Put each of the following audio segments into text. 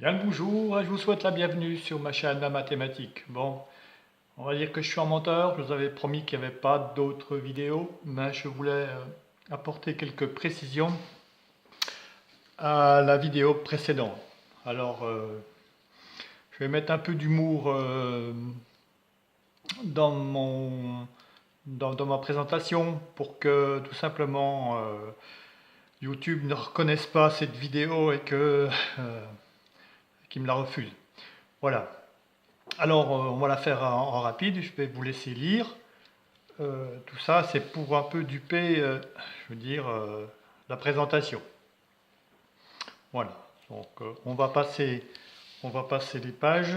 Bien le bonjour, je vous souhaite la bienvenue sur ma chaîne La Mathématique. Bon, on va dire que je suis un menteur, je vous avais promis qu'il n'y avait pas d'autres vidéos, mais je voulais apporter quelques précisions à la vidéo précédente. Alors, je vais mettre un peu d'humour dans dans ma présentation pour que tout simplement YouTube ne reconnaisse pas cette vidéo et qu'il me la refuse. Voilà. Alors, on va la faire en rapide, je vais vous laisser lire. Tout ça, c'est pour un peu duper, je veux dire, la présentation. Voilà. Donc, on va passer les pages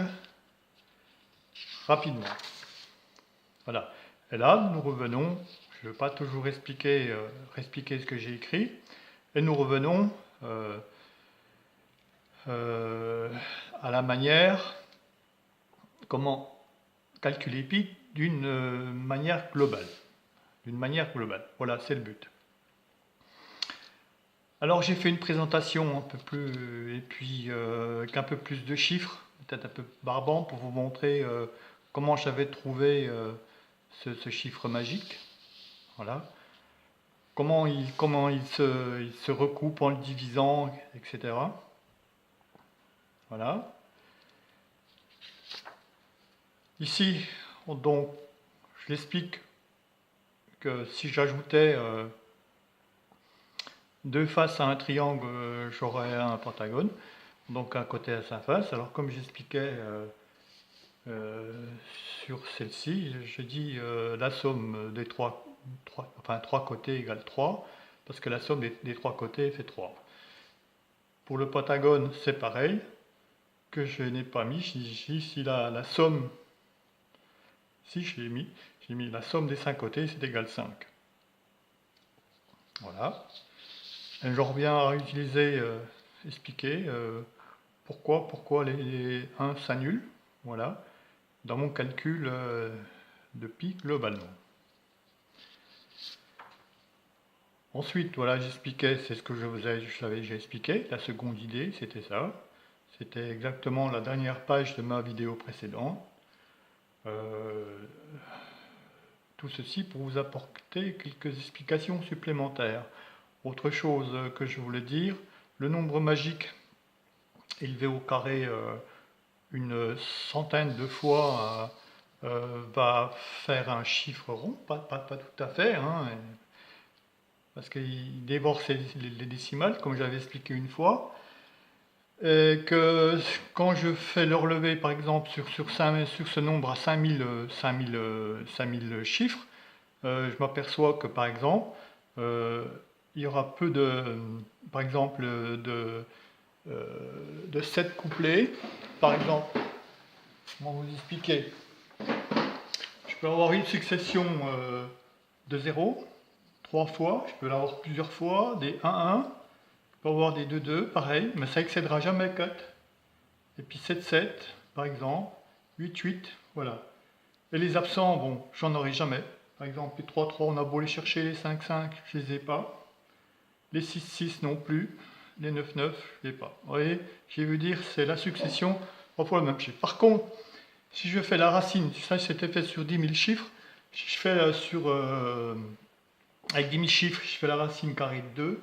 rapidement. Voilà. Et là, nous revenons. Je ne vais pas toujours expliquer ce que j'ai écrit. Et nous revenons euh, à la manière, comment calculer pi d'une manière globale. D'une manière globale. Voilà, c'est le but. Alors j'ai fait une présentation un peu plus, et puis avec un peu plus de chiffres, peut-être un peu barbant pour vous montrer comment j'avais trouvé ce chiffre magique. Voilà. Comment il se recoupe en le divisant, etc. Voilà. Ici, donc, je l'explique que si j'ajoutais deux faces à un triangle, j'aurais un pentagone, donc un côté à sa face. Alors comme j'expliquais sur celle-ci, je dis la somme des trois côtés égale 3, parce que la somme des trois côtés fait 3. Pour le pentagone, c'est pareil, que je n'ai pas mis. Si la somme, si je l'ai mis, j'ai mis la somme des 5 côtés, c'est égal 5. Voilà. Et je reviens à utiliser, expliquer pourquoi les 1 s'annulent. Voilà. Dans mon calcul de pi globalement. Ensuite, voilà, j'expliquais, c'est ce que je l'avais déjà expliqué. La seconde idée, c'était ça. C'était exactement la dernière page de ma vidéo précédente. Tout ceci pour vous apporter quelques explications supplémentaires. Autre chose que je voulais dire, le nombre magique élevé au carré une centaine de fois va faire un chiffre rond, pas tout à fait, hein, parce qu'il dévore les décimales, comme j'avais expliqué une fois, et que quand je fais le relevé, par exemple, sur ce nombre à 5000 chiffres, je m'aperçois que, par exemple, euh, il y aura peu par exemple, de 7 couplets. Par exemple, comment vous expliquer? Je peux avoir une succession de 0, 3 fois, je peux l'avoir plusieurs fois, des 1-1, je peux avoir des 2-2, pareil, mais ça excédera jamais 4. Et puis 7-7, par exemple, 8-8, voilà. Et les absents, bon, j'en aurai jamais. Par exemple, les 3-3, on a beau les chercher, les 5-5, je les ai pas. Les 6-6 non plus. Les 9-9, je les ai pas. Vous voyez, je veux dire, c'est la succession, parfois le même chiffre. Par contre, si je fais la racine, ça c'était fait sur 10 000 chiffres, si je fais avec 10 000 chiffres, je fais la racine carrée de 2,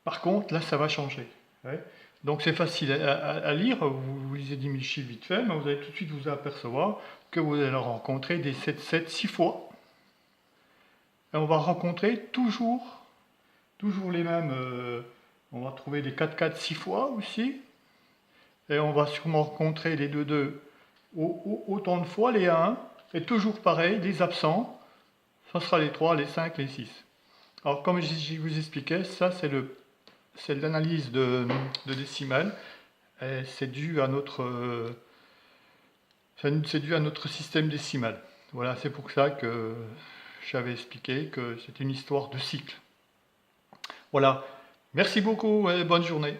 par contre, là, ça va changer. Ouais. Donc c'est facile à lire, vous lisez 10 000 chiffres vite fait, mais vous allez tout de suite vous apercevoir que vous allez rencontrer des 7-7 6 fois. Et on va rencontrer toujours les mêmes. On va trouver des 4-4 6 fois aussi. Et on va sûrement rencontrer les 2-2 autant de fois, les 1. Et toujours pareil, les absents, ça sera les 3, les 5, les 6. Alors comme je vous expliquais, ça c'est l'analyse de décimales. C'est dû à c'est dû à notre système décimal. Voilà, c'est pour ça que j'avais expliqué que c'est une histoire de cycle. Voilà, merci beaucoup et bonne journée.